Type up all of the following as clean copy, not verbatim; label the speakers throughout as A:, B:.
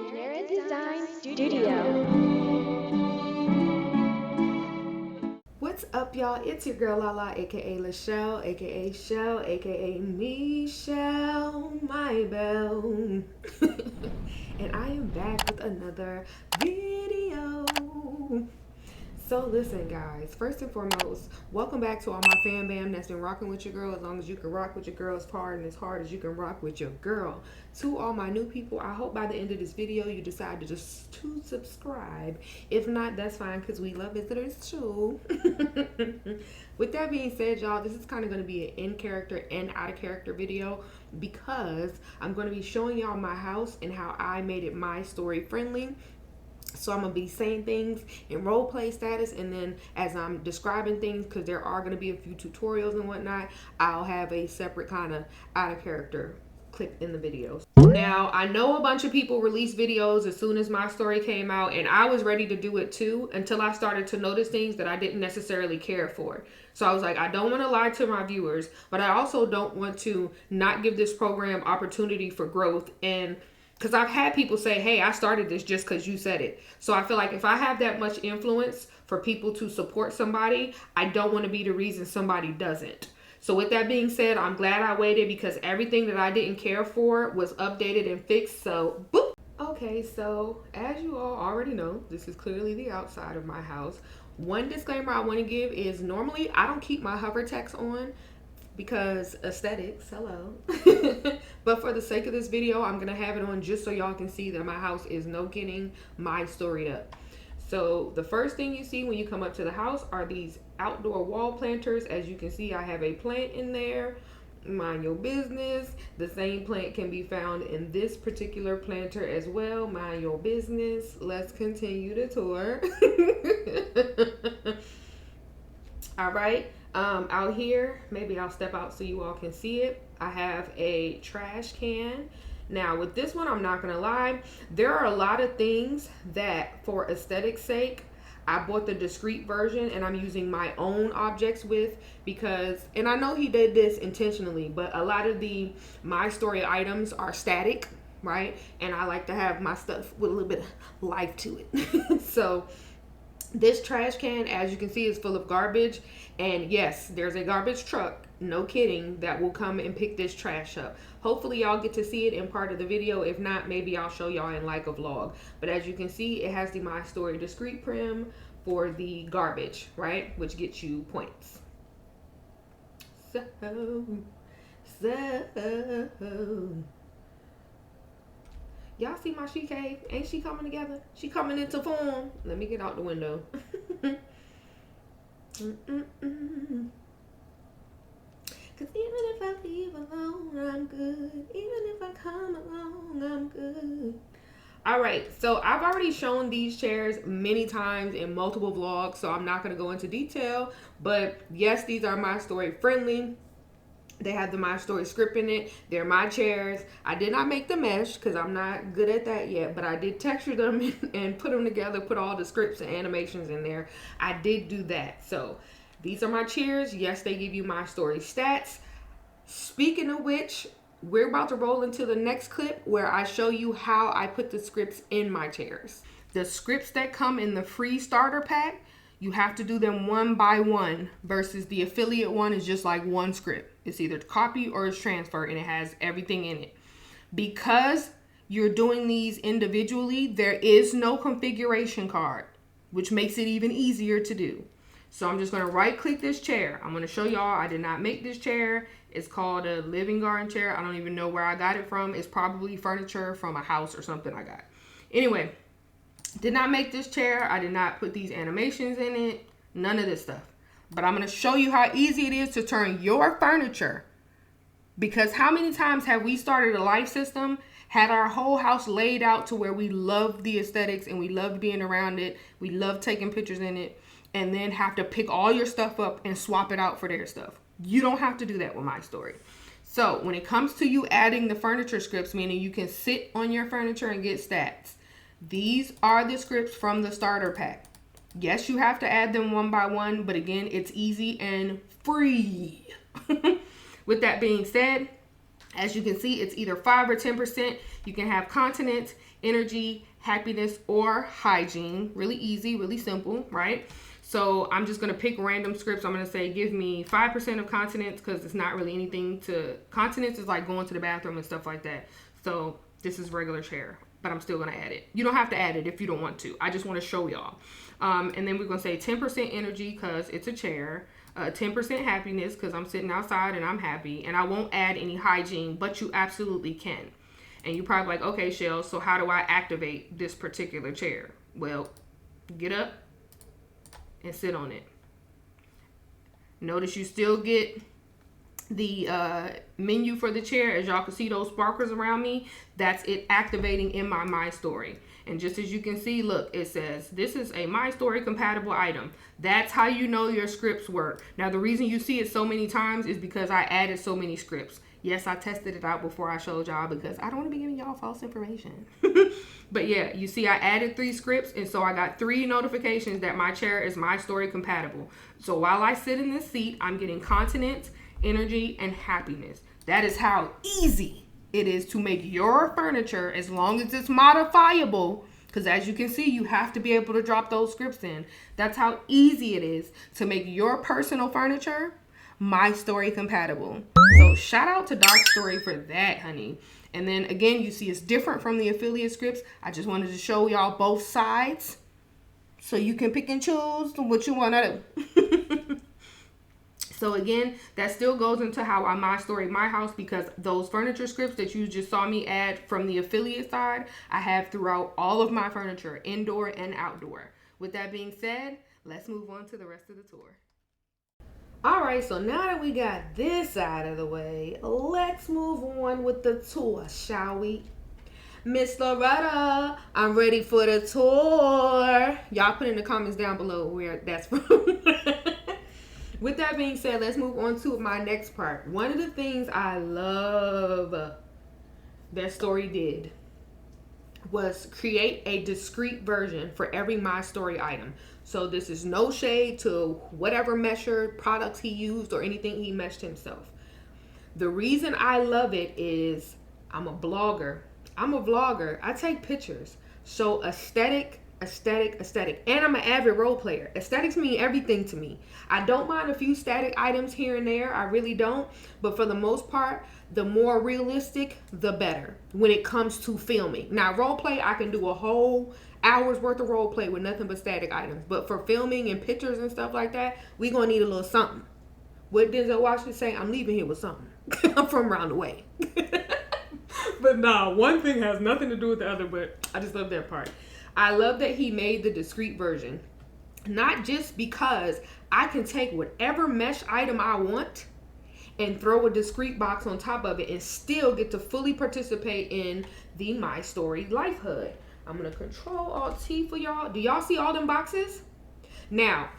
A: Genira Design Studio.
B: What's up, y'all? It's your girl Lala, aka LaChelle, aka Chelle, aka Michelle, my belle. And I am back with another video. So listen, guys, first and foremost, welcome back to all my fan bam that's been rocking with your girl as long as you can rock with your girl as hard as you can rock with your girl. To all my new people, I hope by the end of this video you decide to subscribe. If not, that's fine, because we love visitors too. With that being said, y'all, this is kind of going to be an in character and out of character video because I'm going to be showing y'all my house and how I made it MyStory friendly. So I'm going to be saying things in role play status, and then as I'm describing things, because there are going to be a few tutorials and whatnot, I'll have a separate kind of out of character clip in the videos. Now, I know a bunch of people released videos as soon as MyStory came out, and I was ready to do it too until I started to notice things that I didn't necessarily care for. So I was like, I don't want to lie to my viewers, but I also don't want to not give this program opportunity for growth. And because I've had people say, hey, I started this just because you said it. So I feel like if I have that much influence for people to support somebody, I don't want to be the reason somebody doesn't. So with that being said, I'm glad I waited because everything that I didn't care for was updated and fixed. So, boop. Okay, so as you all already know, this is clearly the outside of my house. One disclaimer I want to give is normally I don't keep my hover text on because aesthetics, hello. But for the sake of this video, I'm gonna have it on just so y'all can see that my house is no kidding MyStoried up. So the first thing you see when you come up to the house are these outdoor wall planters. As you can see, I have a plant in there. Mind your business. The same plant can be found in this particular planter as well. Mind your business. Let's continue the tour. All right. Out here, maybe I'll step out so you all can see it. I have a trash can. Now with this one, I'm not gonna lie, there are a lot of things that for aesthetic's sake, I bought the discreet version and I'm using my own objects with, because, and I know he did this intentionally, but a lot of the MyStory items are static, right? And I like to have my stuff with a little bit of life to it. So this trash can, as you can see, is full of garbage. And yes, there's a garbage truck, no kidding, that will come and pick this trash up. Hopefully y'all get to see it in part of the video. If not, maybe I'll show y'all in like a vlog. But as you can see, it has the MyStory discreet prim for the garbage, right? Which gets you points. So y'all see my she cave? Ain't she coming together? She coming into form. Let me get out the window. Cause even if I leave alone, I'm good. Even if I come along, I'm good. All right, so I've already shown these chairs many times in multiple vlogs, so I'm not going to go into detail. But yes, these are MyStory friendly. They have the MyStory script in it. They're my chairs. I did not make the mesh because I'm not good at that yet, but I did texture them and put them together, put all the scripts and animations in there. I did do that. So these are my chairs. Yes, they give you MyStory stats. Speaking of which, we're about to roll into the next clip where I show you how I put the scripts in my chairs. The scripts that come in the free starter pack, you have to do them one by one, versus the affiliate one is just like one script. It's either copy or it's transfer, and it has everything in it. Because you're doing these individually, there is no configuration card, which makes it even easier to do. So I'm just going to right click this chair. I'm going to show y'all I did not make this chair. It's called a living garden chair. I don't even know where I got it from. It's probably furniture from a house or something I got. Anyway, did not make this chair. I did not put these animations in it. None of this stuff. But I'm going to show you how easy it is to turn your furniture. Because how many times have we started a life system, had our whole house laid out to where we loved the aesthetics and we loved being around it, we loved taking pictures in it, and then have to pick all your stuff up and swap it out for their stuff. You don't have to do that with MyStory. So when it comes to you adding the furniture scripts, meaning you can sit on your furniture and get stats, these are the scripts from the starter pack. Yes, you have to add them one by one, but again, it's easy and free. With that being said, As you can see, it's either 5 or 10%. You can have continence, energy, happiness, or hygiene. Really easy, really simple, right? So I'm just going to pick random scripts. I'm going to say, give me 5% of continence, because it's not really anything to... Continence is like going to the bathroom and stuff like that. So this is regular chair, but I'm still going to add it. You don't have to add it if you don't want to. I just want to show y'all. And then we're going to say 10% energy, because it's a chair. 10% happiness, because I'm sitting outside and I'm happy. And I won't add any hygiene, but you absolutely can. And you're probably like, okay, Chelle, so how do I activate this particular chair? Well, get up and sit on it. Notice you still get the menu for the chair. As y'all can see those sparkles around me, that's it activating in my MyStory. And just as you can see, look, it says this is a MyStory compatible item. That's how you know your scripts work. Now, the reason you see it so many times is because I added so many scripts. Yes, I tested it out before I showed y'all, because I don't want to be giving y'all false information. But yeah, you see I added 3 scripts, and so I got 3 notifications that my chair is MyStory compatible. So while I sit in this seat, I'm getting continence, energy, and happiness. That is how easy it is to make your furniture, as long as it's modifiable, because as you can see, you have to be able to drop those scripts in. That's how easy it is to make your personal furniture MyStory compatible. So shout out to Dark Story for that, honey. And then again, you see it's different from the affiliate scripts. I just wanted to show y'all both sides so you can pick and choose what you want to do. So again, that still goes into how I MyStory my house, because those furniture scripts that you just saw me add from the affiliate side, I have throughout all of my furniture, indoor and outdoor. With that being said, let's move on to the rest of the tour. All right, so now that we got this out of the way, let's move on with the tour, shall we? Miss Loretta, I'm ready for the tour. Y'all put in the comments down below where that's from. With that being said, let's move on to my next part. One of the things I love that Story did was create a discrete version for every MyStory item. So this is no shade to whatever measure products he used or anything he meshed himself. The reason I love it is I'm a blogger. I'm a vlogger. I take pictures. So aesthetic. And I'm an avid role player. Aesthetics mean everything to me. I don't mind a few static items here and there. I really don't. But for the most part, the more realistic, the better when it comes to filming. Now, role play, I can do a whole hour's worth of role play with nothing but static items. But for filming and pictures and stuff like that, we gonna need a little something. What Denzel Washington say? I'm leaving here with something. I'm from around the way. But nah, one thing has nothing to do with the other, but I just love that part. I love that he made the discrete version. Not just because I can take whatever mesh item I want and throw a discrete box on top of it and still get to fully participate in the MyStory Life HUD. I'm going to Control-Alt-T for y'all. Do y'all see all them boxes? Now,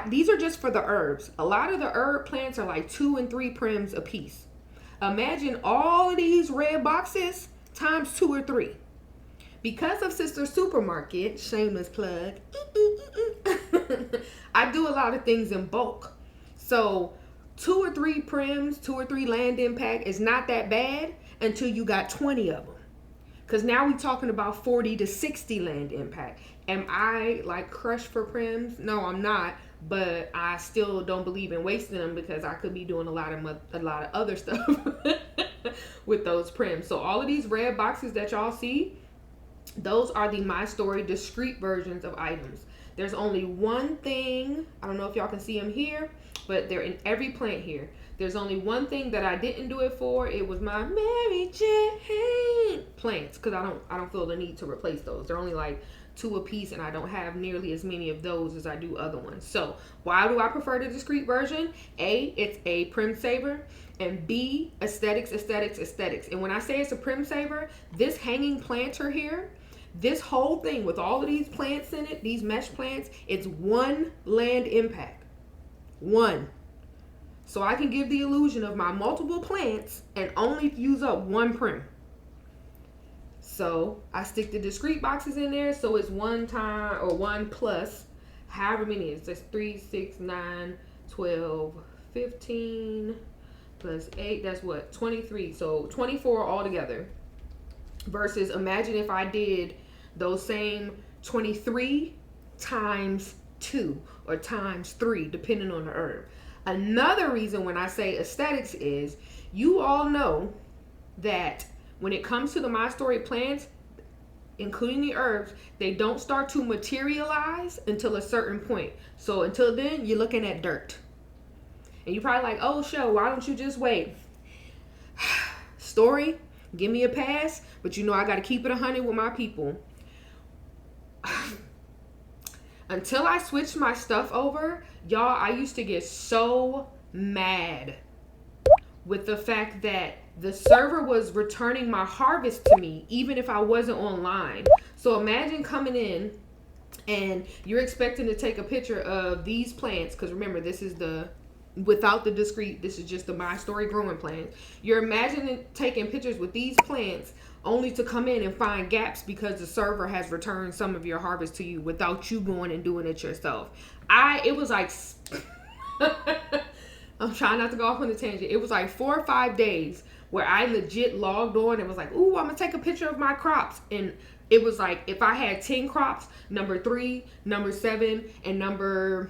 B: these are just for the herbs. A lot of the herb plants are like 2 and 3 prims a piece. Imagine all of these red boxes times 2 or 3. Because of Sister Supermarket, shameless plug, I do a lot of things in bulk. So 2 or 3 prims, 2 or 3 land impact is not that bad until you got 20 of them. Because now we're talking about 40 to 60 land impact. Am I like crushed for prims? No, I'm not. But I still don't believe in wasting them, because I could be doing a lot of other stuff with those prims. So all of these red boxes that y'all see, those are the MyStory discrete versions of items. There's only one thing, I don't know if y'all can see them here, but they're in every plant here. There's only one thing that I didn't do it for. It was my Mary Jane plants, because I don't feel the need to replace those. They're only like 2 a piece, and I don't have nearly as many of those as I do other ones. So why do I prefer the discrete version? A, it's a prim saver, and B, aesthetics. And when I say it's a prim saver, this hanging planter here, this whole thing with all of these plants in it, these mesh plants, it's 1 land impact. 1. So I can give the illusion of my multiple plants and only use up 1 prim. So I stick the discrete boxes in there, so it's 1 time or 1 plus however many it is. That's 3, 6, 9, 12, 15, plus 8, that's what? 23. So 24 altogether. Versus imagine if I did those same 23 times 2 or times 3, depending on the herb. Another reason when I say aesthetics is you all know that when it comes to the MyStory plants, including the herbs, they don't start to materialize until a certain point. So until then, you're looking at dirt. And you're probably like, oh, Chelle, why don't you just wait? Story, give me a pass, but you know I got to keep it 100 with my people. Until I switched my stuff over, y'all, I used to get so mad with the fact that the server was returning my harvest to me even if I wasn't online. So imagine coming in and you're expecting to take a picture of these plants, because remember, this is the without the discrete, this is just the MyStory growing plants. You're imagining taking pictures with these plants only to come in and find gaps because the server has returned some of your harvest to you without you going and doing it yourself. It was like I'm trying not to go off on a tangent. It was like 4 or 5 days where I legit logged on and was like, ooh, I'm gonna take a picture of my crops. And it was like, if I had 10 crops, number 3, number 7, and number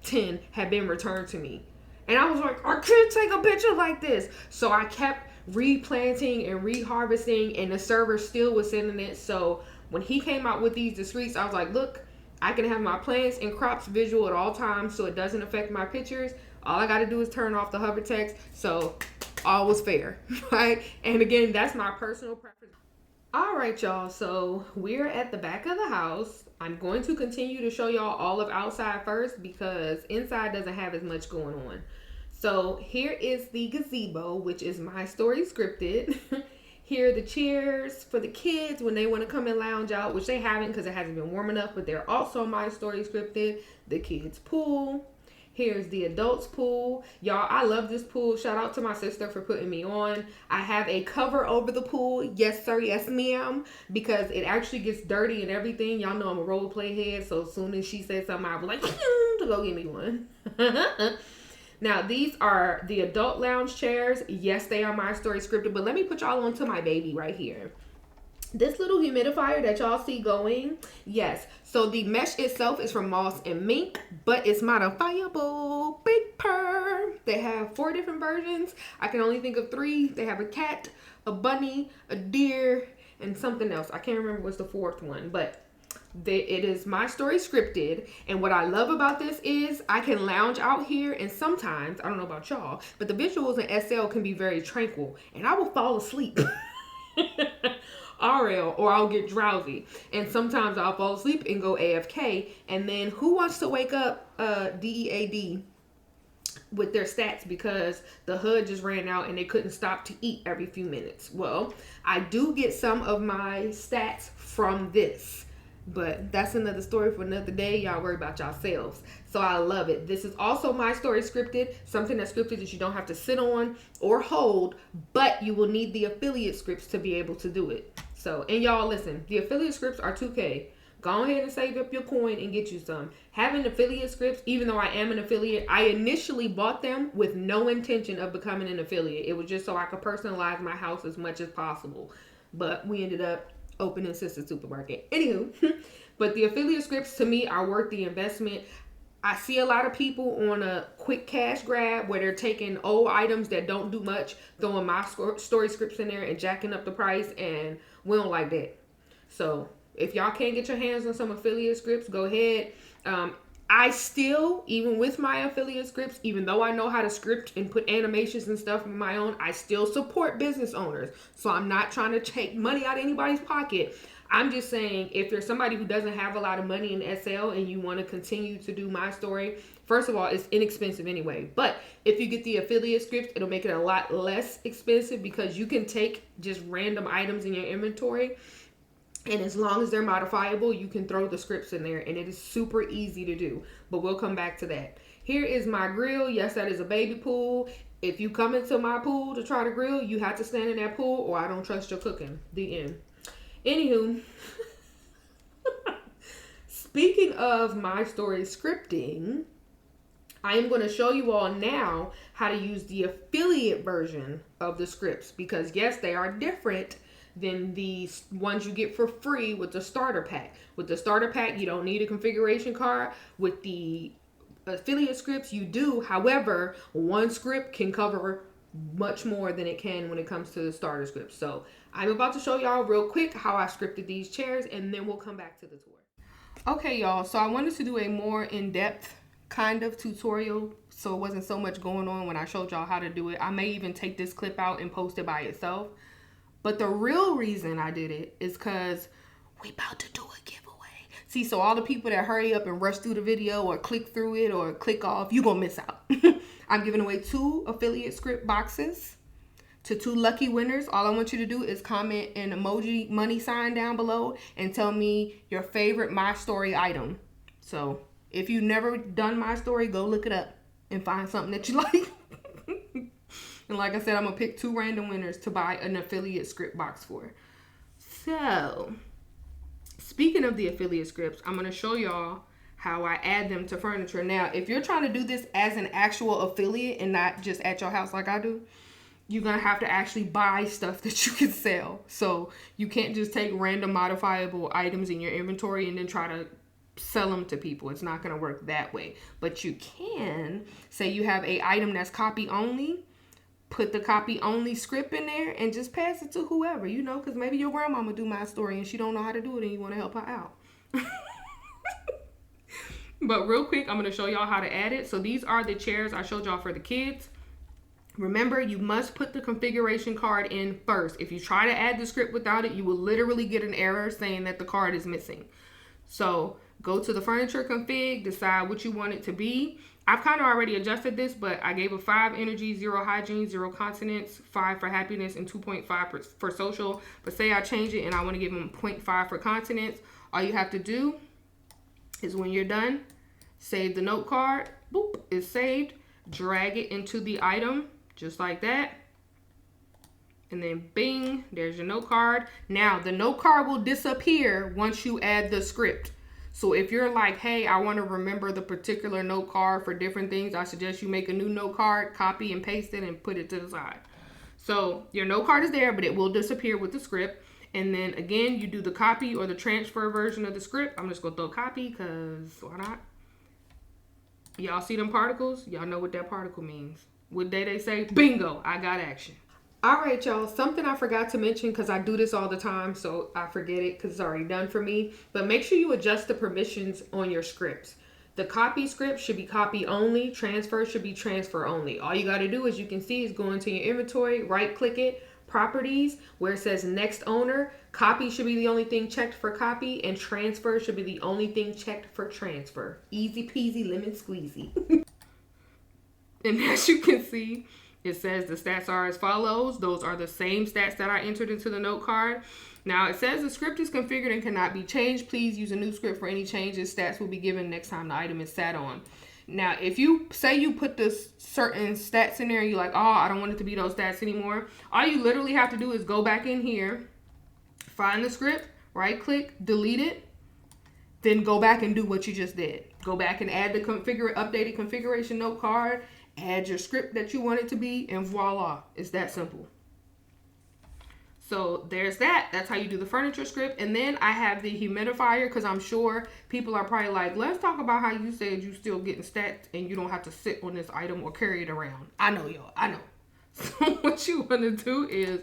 B: 10 had been returned to me. And I was like, I can't take a picture like this. So I kept replanting and reharvesting, and the server still was sending it. So when he came out with these discretes, I was like, look, I can have my plants and crops visual at all times so it doesn't affect my pictures. All I got to do is turn off the hover text. So all was fair, right? And again, that's my personal preference. All right, y'all. So we're at the back of the house. I'm going to continue to show y'all all of outside first because inside doesn't have as much going on. So here is the gazebo, which is MyStory scripted. Here are the chairs for the kids when they want to come and lounge out, which they haven't because it hasn't been warm enough, but they're also MyStory scripted. The kids' pool. Here's the adults pool. Y'all, I love this pool. Shout out to my sister for putting me on. I have a cover over the pool. Yes, sir. Yes, ma'am. Because it actually gets dirty and everything. Y'all know I'm a role play head. So as soon as she said something, I was like, to go get me one. Now, these are the adult lounge chairs. Yes, they are MyStory scripted. But let me put y'all onto my baby right here. This little humidifier that y'all see going, yes. So the mesh itself is from Moss and Mink, but it's modifiable. Big purr. They have 4 different versions. I can only think of 3. They have a cat, a bunny, a deer, and something else. I can't remember what's the 4th one, but it is MyStory scripted. And what I love about this is I can lounge out here, and sometimes, I don't know about y'all, but the visuals in SL can be very tranquil, and I will fall asleep. RL, or I'll get drowsy, and sometimes I'll fall asleep and go AFK, and then who wants to wake up DEAD with their stats because the HUD just ran out and they couldn't stop to eat every few minutes? Well, I do get some of my stats from this, but that's another story for another day. Y'all worry about yourselves. So I love it. This is also MyStory scripted, something that's scripted that you don't have to sit on or hold, but you will need the affiliate scripts to be able to do it. So, and y'all listen, the affiliate scripts are $2K. Go ahead and save up your coin and get you some. Having affiliate scripts, even though I am an affiliate, I initially bought them with no intention of becoming an affiliate. It was just so I could personalize my house as much as possible. But we ended up opening Sister Supermarket. Anywho, but the affiliate scripts to me are worth the investment. I see a lot of people on a quick cash grab where they're taking old items that don't do much, throwing MyStory scripts in there and jacking up the price, and we don't like that. So if y'all can't get your hands on some affiliate scripts, go ahead. I still, even with my affiliate scripts, even though I know how to script and put animations and stuff in my own, I still support business owners. So I'm not trying to take money out of anybody's pocket. I'm just saying, if you're somebody who doesn't have a lot of money in SL and you want to continue to do MyStory, first of all, it's inexpensive anyway. But if you get the affiliate script, it'll make it a lot less expensive because you can take just random items in your inventory, and as long as they're modifiable, you can throw the scripts in there, and it is super easy to do. But we'll come back to that. Here is my grill. Yes, that is a baby pool. If you come into my pool to try to grill, you have to stand in that pool or I don't trust your cooking. The end. Anywho, speaking of MyStory scripting, I am going to show you all now how to use the affiliate version of the scripts, because yes, they are different than the ones you get for free with the starter pack. With the starter pack, you don't need a configuration card. With the affiliate scripts, you do. However, one script can cover much more than it can when it comes to the starter script. So I'm about to show y'all real quick how I scripted these chairs, and then we'll come back to the tour. Okay, y'all, so I wanted to do a more in-depth kind of tutorial, so it wasn't so much going on when I showed y'all how to do it. I may even take this clip out and post it by itself. But the real reason I did it is because we about to do a giveaway. See, so all the people that hurry up and rush through the video or click through it or click off, you're going to miss out. I'm giving away 2 affiliate script boxes to 2 lucky winners. All I want you to do is comment an emoji money sign down below and tell me your favorite MyStory item. So if you've never done MyStory, go look it up and find something that you like. And like I said, I'm going to pick 2 random winners to buy an affiliate script box for. So, speaking of the affiliate scripts, I'm going to show y'all how I add them to furniture. Now, if you're trying to do this as an actual affiliate and not just at your house like I do, you're going to have to actually buy stuff that you can sell. So, you can't just take random modifiable items in your inventory and then try to sell them to people. It's not going to work that way. But you can say you have a item that's copy only. Put the copy only script in there and just pass it to whoever, you know, because maybe your grandmama do MyStory and she don't know how to do it and you want to help her out. But real quick, I'm going to show y'all how to add it. So these are the chairs I showed y'all for the kids. Remember, you must put the configuration card in first. If you try to add the script without it, you will literally get an error saying that the card is missing. So go to the furniture config, decide what you want it to be. I've kind of already adjusted this, but I gave a 5 energy, 0 hygiene, 0 continence, 5 for happiness, and 2.5 for social. But say I change it and I want to give them 0.5 for continence. All you have to do is when you're done, save the note card. Boop, it's saved. Drag it into the item, just like that. And then bing, there's your note card. Now, the note card will disappear once you add the script. So if you're like, hey, I want to remember the particular note card for different things, I suggest you make a new note card, copy and paste it, and put it to the side. So your note card is there, but it will disappear with the script. And then again, you do the copy or the transfer version of the script. I'm just going to throw copy because why not? Y'all see them particles? Y'all know what that particle means. What day they say? Bingo, I got action. All right, y'all, something I forgot to mention because I do this all the time, so I forget it because it's already done for me. But make sure you adjust the permissions on your scripts. The copy script should be copy only. Transfer should be transfer only. All you got to do, as you can see, is go into your inventory, right click it, properties, where it says next owner. Copy should be the only thing checked for copy, and transfer should be the only thing checked for transfer. Easy peasy lemon squeezy. And as you can see, it says the stats are as follows. Those are the same stats that I entered into the note card. Now it says the script is configured and cannot be changed. Please use a new script for any changes. Stats will be given next time the item is sat on. Now, if you say you put this certain stats in there and you're like, oh, I don't want it to be those stats anymore. All you literally have to do is go back in here, find the script, right click, delete it, then go back and do what you just did. Go back and add the updated configuration note card. Add your script that you want it to be, and voila, it's that simple. So there's that. That's how you do the furniture script. And then I have the humidifier because I'm sure people are probably like, let's talk about how you said you still getting stats and you don't have to sit on this item or carry it around. I know, y'all. I know. So what you want to do is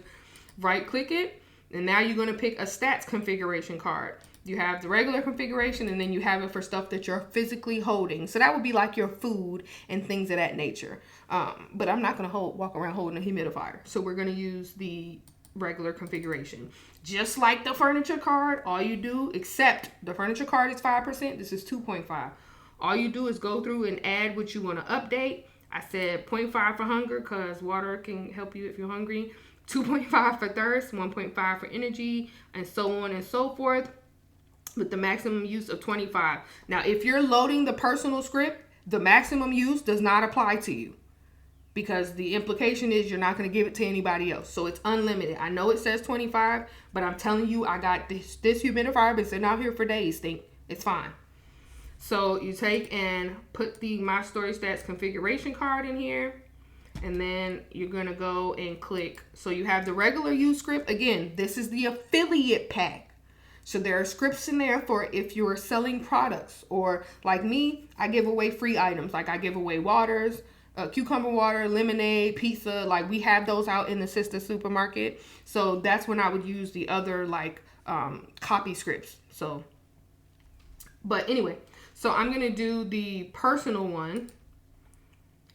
B: right click it, and now you're going to pick a stats configuration card. You have the regular configuration, and then you have it for stuff that you're physically holding. So that would be like your food and things of that nature. But I'm not going to walk around holding a humidifier. So we're going to use the regular configuration. Just like the furniture card, all you do, except the furniture card is 5%. This is 2.5. All you do is go through and add what you want to update. I said 0.5 for hunger because water can help you if you're hungry. 2.5 for thirst, 1.5 for energy, and so on and so forth, with the maximum use of 25. Now, if you're loading the personal script, the maximum use does not apply to you because the implication is you're not going to give it to anybody else. So it's unlimited. I know it says 25, but I'm telling you, I got this humidifier been sitting out here for days. Think it's fine. So you take and put the MyStory Stats configuration card in here. And then you're going to go and click. So you have the regular use script. Again, this is the affiliate pack. So there are scripts in there for if you're selling products, or like me, I give away free items. Like I give away waters, cucumber water, lemonade, pizza. Like we have those out in the sister supermarket. So that's when I would use the other like copy scripts. So, but anyway, so I'm going to do the personal one.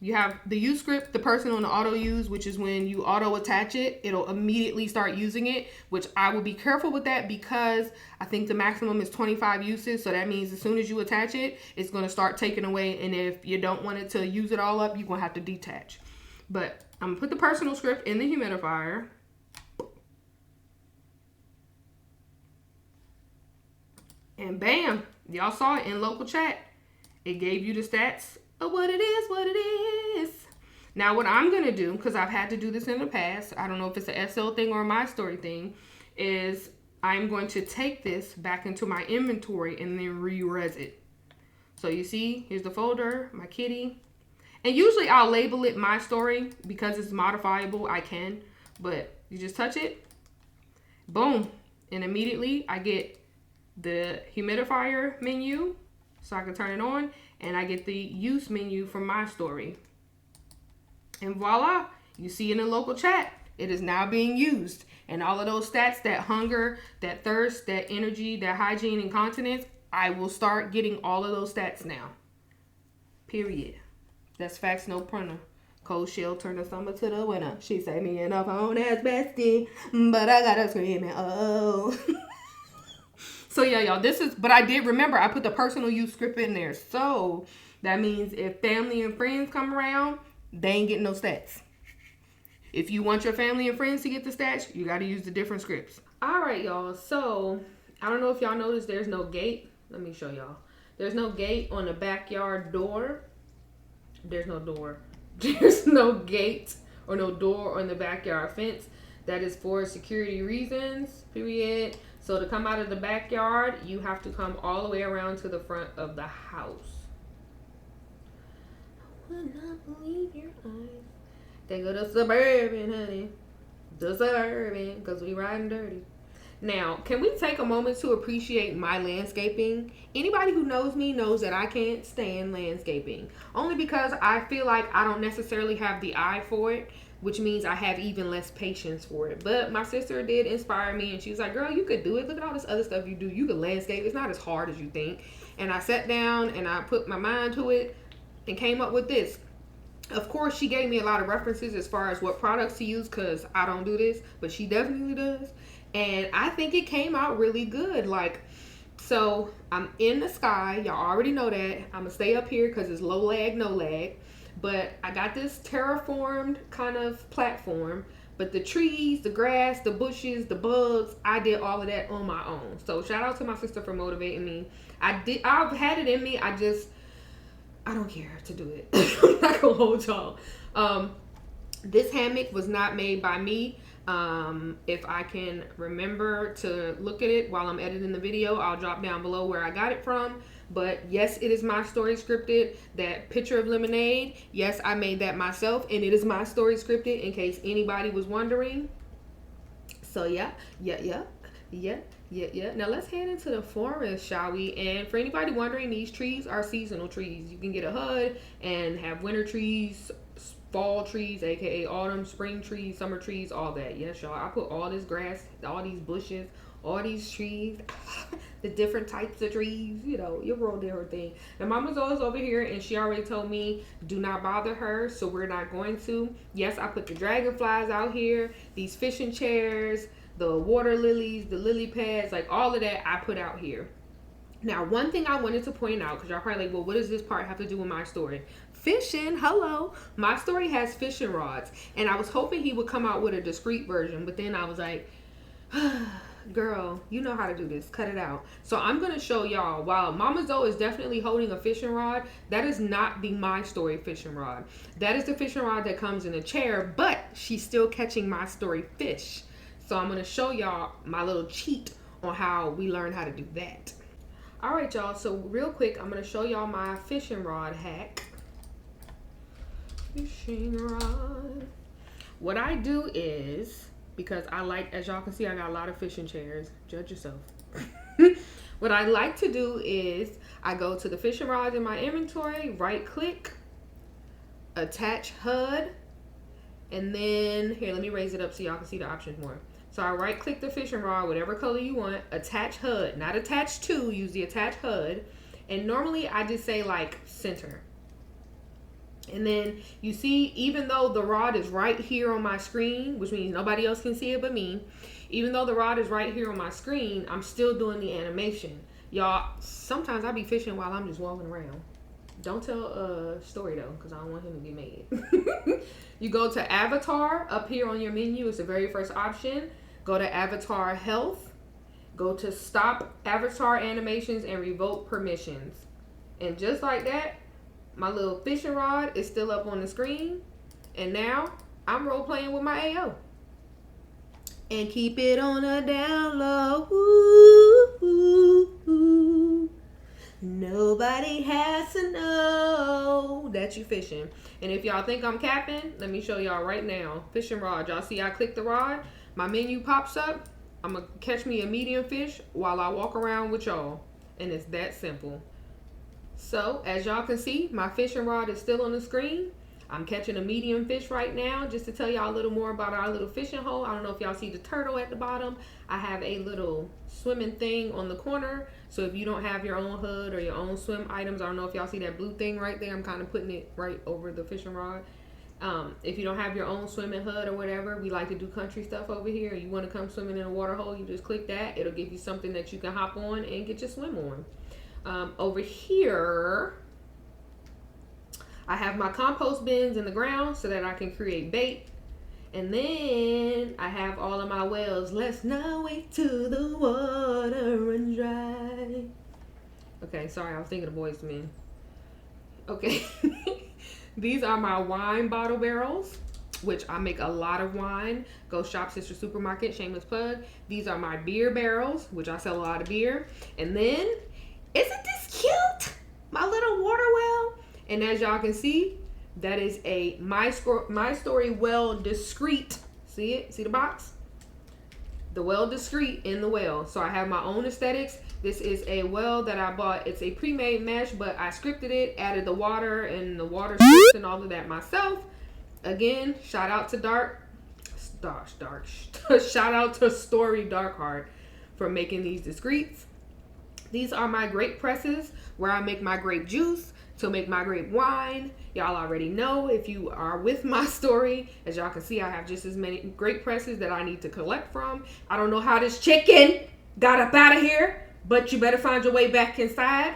B: You have the use script, the personal, and the auto use, which is when you auto attach it, it'll immediately start using it, which I will be careful with that because I think the maximum is 25 uses. So that means as soon as you attach it, it's going to start taking away. And if you don't want it to use it all up, you're going to have to detach. But I'm going to put the personal script in the humidifier. And bam, y'all saw it in local chat. It gave you the stats of what it is. Now what I'm going to do, because I've had to do this in the past, I don't know if it's a SL thing or a MyStory thing, is I'm going to take this back into my inventory and then re-res it. So you see, here's the folder, my kitty. And usually I'll label it MyStory because it's modifiable, I can. But you just touch it, boom. And immediately I get the humidifier menu, so I can turn it on. And I get the use menu from MyStory. And voila, you see in the local chat, it is now being used. And all of those stats, that hunger, that thirst, that energy, that hygiene and continence, I will start getting all of those stats now. Period. That's facts, no printer. Cold Chelle turned the summer to the winter. She say me and her phone as bestie, but I gotta scream it, oh. So yeah, y'all, this is, but I did remember I put the personal use script in there. So that means if family and friends come around, they ain't getting no stats. If you want your family and friends to get the stats, you got to use the different scripts. All right, y'all. So I don't know if y'all noticed there's no gate. Let me show y'all. There's no gate on the backyard door. There's no door. There's no gate or no door on the backyard fence. That is for security reasons, period. So to come out of the backyard, you have to come all the way around to the front of the house. I would not believe your eyes. They go to Suburban, honey. The Suburban, because we riding dirty. Now, can we take a moment to appreciate my landscaping? Anybody who knows me knows that I can't stand landscaping. Only because I feel like I don't necessarily have the eye for it, which means I have even less patience for it. But my sister did inspire me, and she was like, girl, you could do it. Look at all this other stuff you do. You could landscape. It's not as hard as you think. And I sat down and I put my mind to it and came up with this. Of course, she gave me a lot of references as far as what products to use because I don't do this, but she definitely does. And I think it came out really good. Like, so I'm in the sky. Y'all already know that. I'm going to stay up here because it's low lag, no lag. But I got this terraformed kind of platform. But the trees, the grass, the bushes, the bugs, I did all of that on my own. So shout out to my sister for motivating me. I've had it in me. I don't care to do it. I'm not going to hold y'all. This hammock was not made by me. If I can remember to look at it while I'm editing the video, I'll drop down below where I got it from. But yes, it is MyStory scripted. That picture of lemonade, yes, I made that myself, and it is MyStory scripted in case anybody was wondering. So yeah. Now let's head into the forest, shall we? And for anybody wondering, these trees are seasonal trees. You can get a HUD and have winter trees, fall trees, aka autumn, spring trees, summer trees, all that. Yes, y'all. I put all this grass, all these bushes, all these trees, the different types of trees, you know, your world, everything. And Mama's always over here, and she already told me do not bother her, so we're not going to. Yes, I put the dragonflies out here, these fishing chairs, the water lilies, the lily pads, like all of that I put out here. Now, one thing I wanted to point out, because y'all probably like, well, what does this part have to do with MyStory? Fishing, hello. MyStory has fishing rods, and I was hoping he would come out with a discreet version, but then I was like, girl, you know how to do this. Cut it out. So I'm going to show y'all, while Mama Zoe is definitely holding a fishing rod, that is not the MyStory fishing rod. That is the fishing rod that comes in a chair, but she's still catching MyStory fish. So I'm going to show y'all my little cheat on how we learn how to do that. All right, y'all. So real quick, I'm going to show y'all my fishing rod hack. Fishing rod. What I do is, because I like, as y'all can see, I got a lot of fishing chairs. Judge yourself. What I like to do is I go to the fishing rods in my inventory, right click, attach HUD, and then, here, let me raise it up so y'all can see the options more. So I right click the fishing rod, whatever color you want, attach HUD, not attach to, use the attach HUD. And normally I just say like center. And then you see, even though the rod is right here on my screen, which means nobody else can see it but me, even though the rod is right here on my screen, I'm still doing the animation. Y'all, sometimes I be fishing while I'm just walking around. Don't tell Story though, because I don't want him to get mad. You go to avatar up here on your menu. It's the very first option. Go to avatar health. Go to stop avatar animations and revoke permissions. And just like that, my little fishing rod is still up on the screen. And now I'm role playing with my AO. And keep it on a down low. Ooh, ooh, ooh. Nobody has to know that you fishing. And if y'all think I'm capping, let me show y'all right now. Fishing rod. Y'all see I click the rod. My menu pops up. I'm going to catch me a medium fish while I walk around with y'all. And it's that simple. So, as y'all can see, my fishing rod is still on the screen. I'm catching a medium fish right now. Just to tell y'all a little more about our little fishing hole. I don't know if y'all see the turtle at the bottom. I have a little swimming thing on the corner. So if you don't have your own HUD or your own swim items, I don't know if y'all see that blue thing right there. I'm kind of putting it right over the fishing rod. If you don't have your own swimming HUD or whatever, we like to do country stuff over here. You want to come swimming in a water hole, you just click that. It'll give you something that you can hop on and get your swim on. Over here, I have my compost bins in the ground so that I can create bait. And then I have all of my wells. Let's not wait till the water runs dry. Okay, sorry, I was thinking of Boys to Men. Okay. These are my wine bottle barrels, which I make a lot of wine. Go shop Sister Supermarket, shameless plug. These are my beer barrels, which I sell a lot of beer. And then, isn't this cute? My little water well. And as y'all can see, that is a MyStory well discreet. See it? See the box? The well discreet in the well. So I have my own aesthetics. This is a well that I bought. It's a pre-made mesh, but I scripted it, added the water and the water scripts and all of that myself. Again, shout out to shout out to Story Darkheart for making these discreets. These are my grape presses where I make my grape juice to make my grape wine. Y'all already know if you are with MyStory. As y'all can see, I have just as many grape presses that I need to collect from. I don't know how this chicken got up out of here, but you better find your way back inside.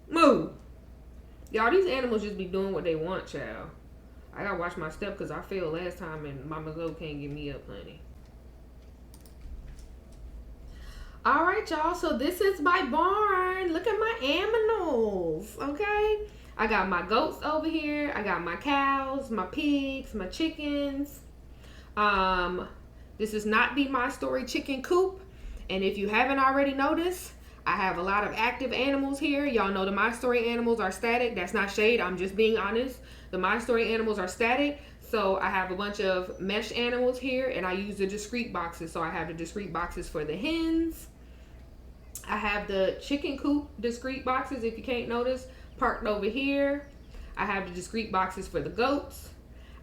B: Move. Y'all, these animals just be doing what they want, child. I gotta watch my step because I failed last time and Mama Zoe can't get me up, honey. Alright, y'all, so this is my barn. Look at my animals, okay? I got my goats over here. I got my cows, my pigs, my chickens. This is not the MyStory chicken coop. And if you haven't already noticed, I have a lot of active animals here. Y'all know the MyStory animals are static. That's not shade. I'm just being honest. The MyStory animals are static. So I have a bunch of mesh animals here, and I use the discrete boxes. So I have the discrete boxes for the hens. I have the chicken coop discrete boxes, if you can't notice, parked over here. I have the discrete boxes for the goats.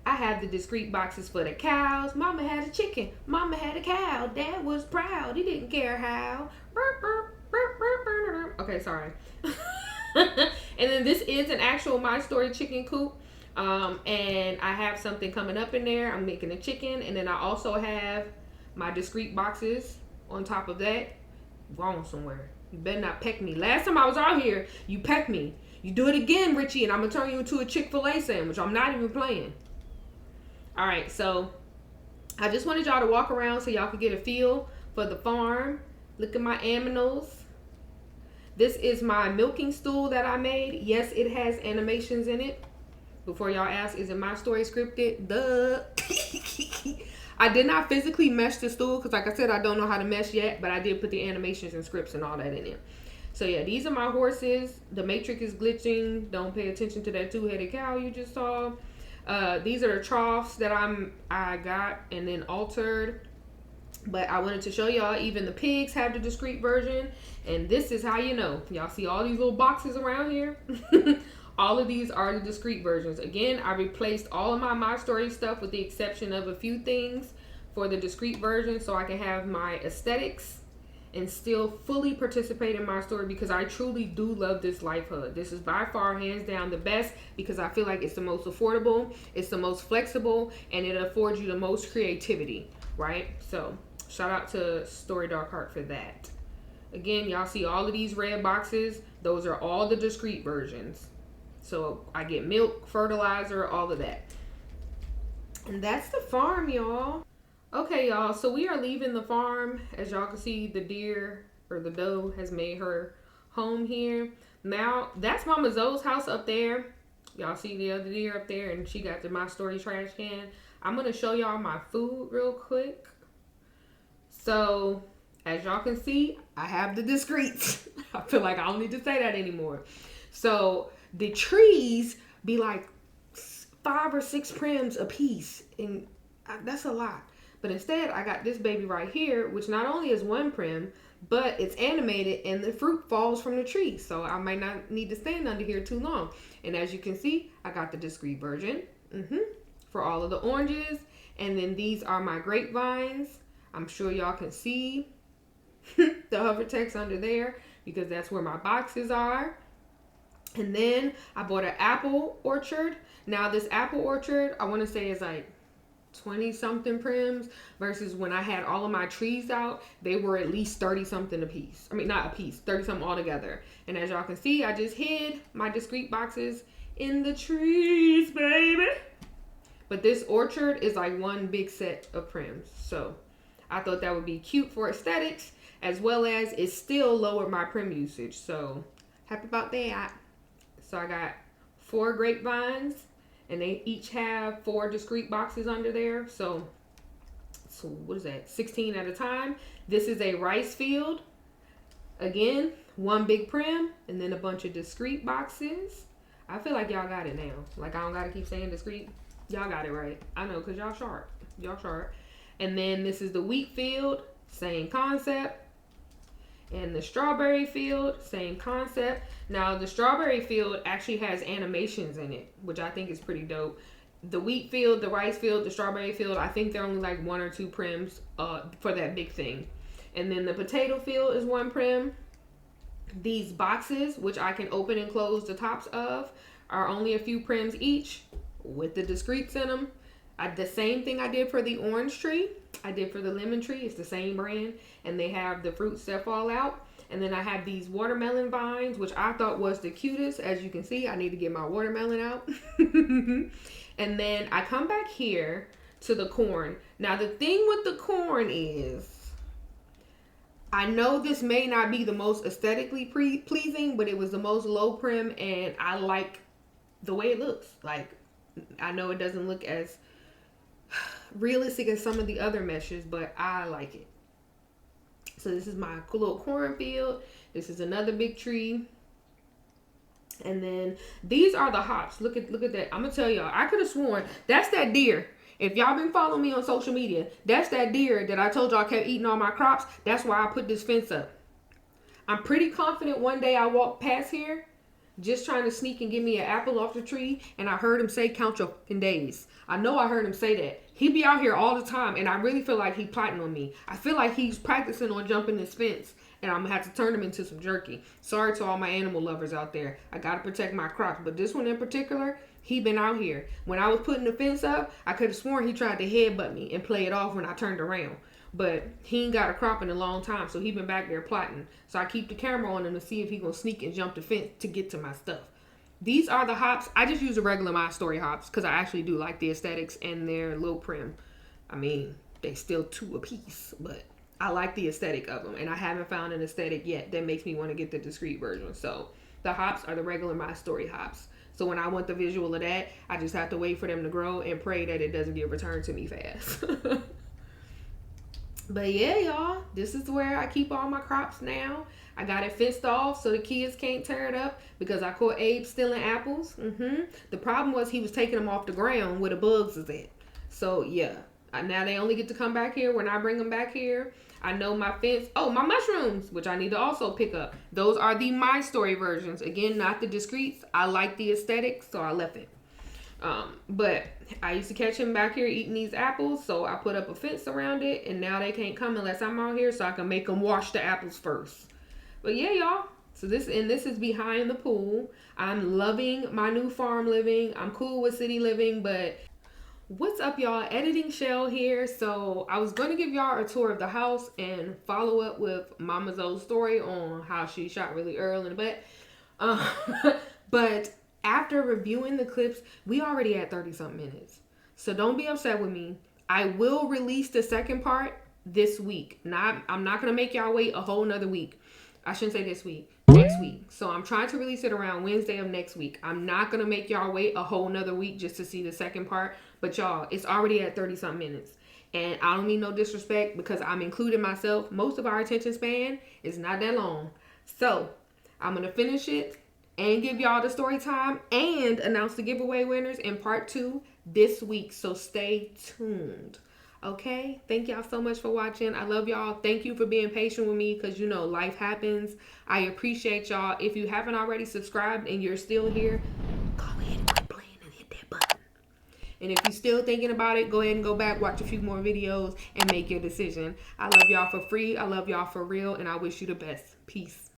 B: I have the discrete boxes for the cows. Mama had a chicken. Mama had a cow. Dad was proud. He didn't care how. Okay, sorry. And then this is an actual MyStory chicken coop. And I have something coming up in there. I'm making a chicken. And then I also have my discrete boxes on top of that. Wrong somewhere. You better not peck me. Last time I was out here, you pecked me. You do it again, Richie, and I'm going to turn you into a Chick-fil-A sandwich. I'm not even playing. All right, so I just wanted y'all to walk around so y'all could get a feel for the farm. Look at my aminos. This is my milking stool that I made. Yes, it has animations in it. Before y'all ask, is it MyStory scripted? Duh. I did not physically mesh the stool because, like I said, I don't know how to mesh yet, but I did put the animations and scripts and all that in it. So yeah, these are my horses. The matrix is glitching. Don't pay attention to that two-headed cow you just saw. These are the troughs that I got and then altered. But I wanted to show y'all even the pigs have the discreet version. And this is how you know. Y'all see all these little boxes around here? All of these are the discreet versions. Again, I replaced all of my MyStory stuff with the exception of a few things for the discreet version so I can have my aesthetics and still fully participate in MyStory because I truly do love this life hug. This is by far, hands down, the best because I feel like it's the most affordable, it's the most flexible, and it affords you the most creativity, right? So shout out to Story Dark Heart for that. Again, y'all see all of these red boxes. Those are all the discreet versions. So I get milk, fertilizer, all of that. And that's the farm, y'all. Okay, y'all, so we are leaving the farm. As y'all can see, the deer or the doe has made her home here. Now, that's Mama Zoe's house up there. Y'all see the other deer up there, and she got the MyStory trash can. I'm going to show y'all my food real quick. So, as y'all can see, I have the discreets. I feel like I don't need to say that anymore. So, the trees be like 5 or 6 prims a piece, and that's a lot. But instead, I got this baby right here, which not only is 1 prim, but it's animated and the fruit falls from the tree. So I might not need to stand under here too long. And as you can see, I got the discreet version for all of the oranges. And then these are my grapevines. I'm sure y'all can see the hover text under there because that's where my boxes are. And then I bought an apple orchard. Now this apple orchard, I want to say is like 20 something prims versus when I had all of my trees out, they were at least 30 something a piece. I mean, not a piece, 30 something altogether. And as y'all can see, I just hid my discreet boxes in the trees, baby. But this orchard is like one big set of prims. So I thought that would be cute for aesthetics as well as it still lowered my prim usage. So happy about that. So I got 4 grapevines. And they each have 4 discrete boxes under there. So what is that? 16 at a time. This is a rice field. Again, 1 big prim and then a bunch of discrete boxes. I feel like y'all got it now. Like I don't got to keep saying discrete. Y'all got it right. I know because y'all sharp. Y'all sharp. And then this is the wheat field. Same concept. And the strawberry field, same concept. Now, the strawberry field actually has animations in it, which I think is pretty dope. The wheat field, the rice field, the strawberry field, I think they're only like 1 or 2 prims for that big thing. And then the potato field is 1 prim. These boxes, which I can open and close the tops of, are only a few prims each with the discreets in them. The same thing I did for the orange tree, I did for the lemon tree. It's the same brand. And they have the fruits that fall out. And then I have these watermelon vines, which I thought was the cutest. As you can see, I need to get my watermelon out. And then I come back here to the corn. Now, the thing with the corn is, I know this may not be the most aesthetically pleasing, but it was the most low prim. And I like the way it looks. Like, I know it doesn't look as realistic as some of the other meshes, but I like it. So this is my cool little cornfield. This is another big tree. And then these are the hops. Look at that. I'm gonna tell y'all, I could have sworn that's that deer. If y'all been following me on social media, that's that deer that I told y'all kept eating all my crops. That's why I put this fence up. I'm pretty confident one day I walked past here just trying to sneak and get me an apple off the tree, and I heard him say, "Count your fucking days." I know I heard him say that. He be out here all the time, and I really feel like he plotting on me. I feel like he's practicing on jumping this fence, and I'm gonna have to turn him into some jerky. Sorry to all my animal lovers out there. I gotta protect my crops, but this one in particular, he been out here. When I was putting the fence up, I could have sworn he tried to headbutt me and play it off when I turned around. But he ain't got a crop in a long time, so he been back there plotting. So I keep the camera on him to see if he gonna sneak and jump the fence to get to my stuff. These are the hops. I just use the regular MyStory hops because I actually do like the aesthetics and their low prim. I mean, they still 2 a piece, but I like the aesthetic of them. And I haven't found an aesthetic yet that makes me want to get the discreet version. So the hops are the regular MyStory hops. So when I want the visual of that, I just have to wait for them to grow and pray that it doesn't get returned to me fast. But yeah, y'all, this is where I keep all my crops now. I got it fenced off so the kids can't tear it up because I caught Abe stealing apples. The problem was he was taking them off the ground where the bugs is at. So yeah, now they only get to come back here when I bring them back here. I know my fence. Oh, my mushrooms, which I need to also pick up. Those are the MyStory versions. Again, not the discreets. I like the aesthetic, so I left it. But I used to catch him back here eating these apples, so I put up a fence around it, and now they can't come unless I'm out here, so I can make them wash the apples first. But yeah, y'all. So this is behind the pool. I'm loving my new farm living. I'm cool with city living, but what's up, y'all? Editing Chelle here. So I was going to give y'all a tour of the house and follow up with Mama Zoe's story on how she shot really early in the butt. But after reviewing the clips, we already at 30-something minutes. So don't be upset with me. I will release the second part this week. I'm not going to make y'all wait a whole nother week. I shouldn't say this week. Next week. So I'm trying to release it around Wednesday of next week. I'm not going to make y'all wait a whole nother week just to see the second part. But y'all, it's already at 30-something minutes. And I don't mean no disrespect because I'm including myself. Most of our attention span is not that long. So I'm going to finish it and give y'all the story time and announce the giveaway winners in part 2 this week. So stay tuned. Okay? Thank y'all so much for watching. I love y'all. Thank you for being patient with me because, life happens. I appreciate y'all. If you haven't already subscribed and you're still here, go ahead and quit playing and hit that button. And if you're still thinking about it, go ahead and go back, watch a few more videos, and make your decision. I love y'all for free. I love y'all for real, and I wish you the best. Peace.